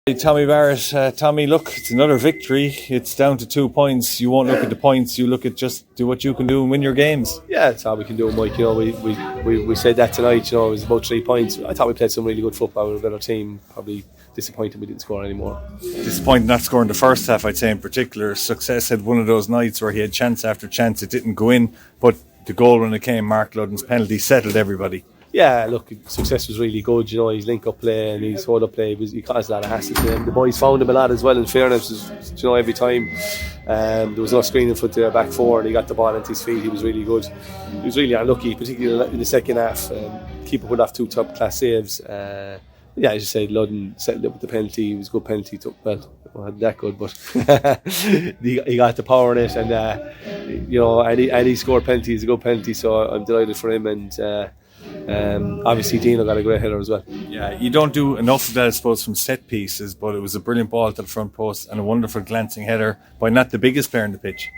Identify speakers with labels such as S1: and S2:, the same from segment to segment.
S1: Hey, Tommy Barrett. Tommy, look, it's another victory. It's down to 2 points. You won't look at the points. You look at just do what you can do and win your games.
S2: Yeah, that's all we can do, Mike. We said that tonight. It was about 3 points. I thought we played some really good football. We were a better team. Probably disappointed we didn't score anymore.
S1: Disappointed not scoring the first half, I'd say in particular. Success had one of those nights where he had chance after chance. It didn't go in, but the goal when it came, Mark Ludden's penalty, settled everybody.
S2: Yeah, look, Success was really good. His link-up play and his hold-up play, he caused a lot of hassle to him. The boys found him a lot as well, in fairness. Every time there was no screening foot there, back four, and he got the ball into his feet. He was really good. He was really unlucky, particularly in the second half. Keeper pulled off 2 top-class saves. As you said, Ludden settled up with the penalty. It was a good penalty. Wasn't that good, but he got the power in it, and any scored penalty is a good penalty. So I'm delighted for him, and obviously Dino got a great header as well.
S1: Yeah, you don't do enough of that, I suppose, from set pieces, but it was a brilliant ball to the front post and a wonderful glancing header by not the biggest player in the pitch.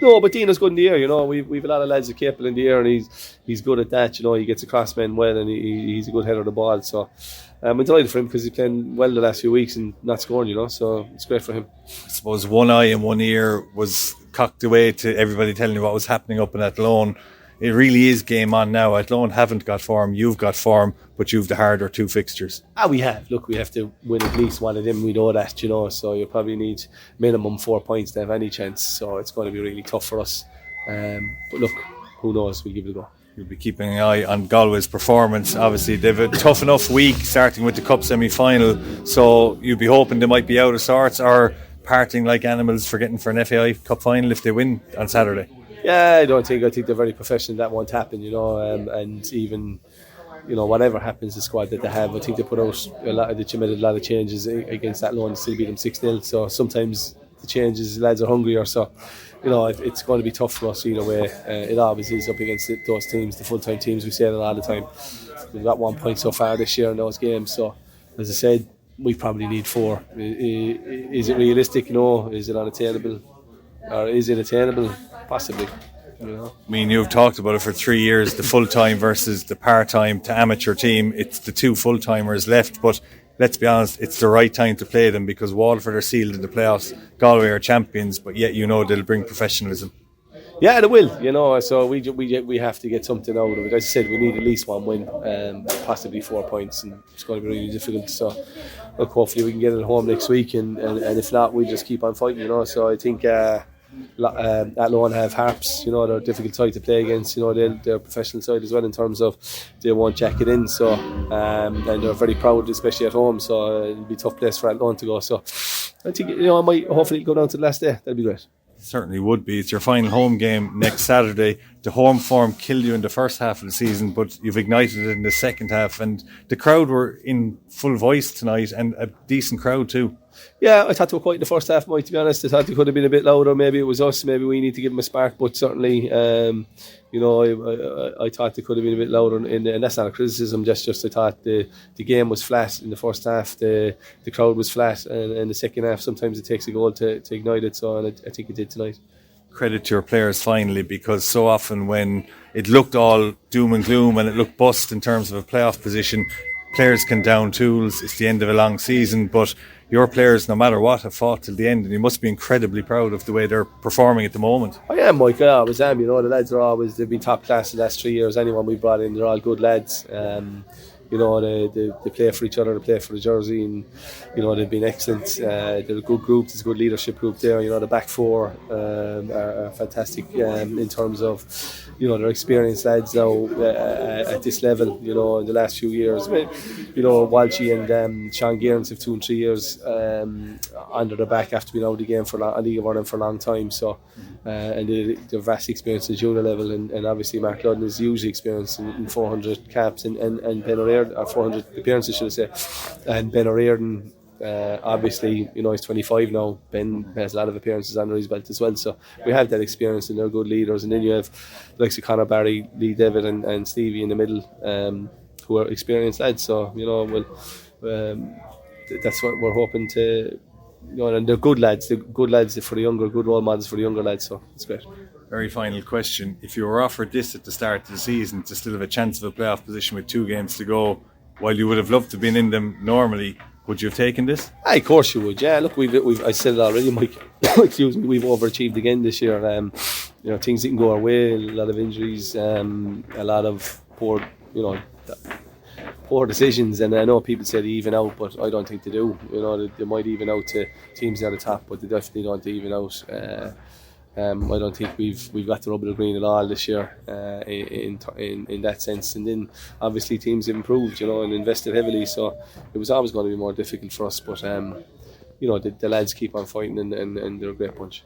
S2: No, but Dino's good in the air. We've a lot of lads that are capable in the air, and he's good at that. He gets across men well, and he's a good header of the ball. So I'm delighted for him because he's playing well the last few weeks and not scoring. So it's great for him.
S1: I suppose one eye and one ear was cocked away to everybody telling you what was happening up in Athlone. It really is game on now. Athlone haven't got form, you've got form, but you've the harder 2 fixtures.
S2: We have. Look, we have to win at least one of them. We know that, so you probably need minimum 4 points to have any chance. So it's going to be really tough for us. But look, who knows? We'll give it a go.
S1: You'll be keeping an eye on Galway's performance. Obviously, they've a tough enough week starting with the Cup semi-final. So you'd be hoping they might be out of sorts or parting like animals for getting for an FAI Cup final if they win on Saturday.
S2: Yeah, I think they're very professional. That won't happen, and even, whatever happens, the squad that they have, I think they put out a lot of changes against that loan and still beat them 6-0. So sometimes the changes, lads are hungrier. So, it's going to be tough for us either way. It always is up against those teams, the full-time teams. We say that all the time. We've got 1 point so far this year in those games. So, as I said, we probably need 4. Is it realistic? No. Is it unattainable? Or is it attainable? Possibly.
S1: I mean, you've talked about it for 3 years, the full-time versus the part-time to amateur team. It's the 2 full-timers left, but let's be honest, it's the right time to play them because Waterford are sealed in the playoffs, Galway are champions, but yet they'll bring professionalism.
S2: Yeah, they will, so we have to get something out of it. As I said, we need at least 1 win, possibly 4 points, and it's going to be really difficult. So look, hopefully we can get it home next week, and if not, we just keep on fighting, So I think Athlone have Harps, they're a difficult side to play against. They're a professional side as well in terms of they won't jack it in. So and they're very proud, especially at home. So it'll be a tough place for Athlone to go. So I think I might hopefully go down to the last day. That'd be great.
S1: Certainly would be. It's your final home game next Saturday. The home form killed you in the first half of the season, but you've ignited it in the second half, and the crowd were in full voice tonight, and a decent crowd too.
S2: Yeah, I thought they were quiet in the first half, Mike, to be honest. I thought they could have been a bit louder. Maybe it was us. Maybe we need to give them a spark. But certainly, I thought they could have been a bit louder. And that's not a criticism. Just I thought the game was flat in the first half. The crowd was flat. And in the second half, sometimes it takes a goal to ignite it. So I think it did tonight.
S1: Credit to your players finally, because so often when it looked all doom and gloom and it looked bust in terms of a playoff position, players can down tools. It's the end of a long season, but your players, no matter what, have fought till the end, and you must be incredibly proud of the way they're performing at the moment.
S2: I am, Mike. I always am. The lads they've been top class the last 3 years. Anyone we brought in, they're all good lads. They play for each other, they play for the jersey, and they've been excellent. They're a good group. There's a good leadership group there. The back four are fantastic in terms of they're experienced lads now at this level. In the last few years, Walshy and Sean Gearns have 2 and 3 years under their back after being out of the game for a League of Ireland for a long time. So and they're vast experience at junior level, and obviously Mark Ludden is hugely experienced in 400 caps, and Ben O'Riordan, or 400 appearances should I say, and Ben O'Riordan obviously he's 25 now. Ben has a lot of appearances under his belt as well, so we have that experience, and they're good leaders. And then you have like Conor Barry, Lee David and Stevie in the middle, who are experienced lads. So that's what we're hoping to, and they're good lads for the younger, good role models for the younger lads, so it's great.
S1: Very final question. If you were offered this at the start of the season to still have a chance of a playoff position with 2 games to go, while you would have loved to have been in them normally, would you have taken this?
S2: Aye, of course you would. Yeah, look, we've I said it already, Mike. Excuse me. We've overachieved again this year. Things didn't go our way. A lot of injuries. A lot of poor decisions. And I know people say they even out, but I don't think they do. They might even out to teams near the top, but they definitely don't even out. I don't think we've got the rub of the green at all this year in that sense. And then obviously teams have improved, and invested heavily. So it was always going to be more difficult for us. But the lads keep on fighting, and they're a great bunch.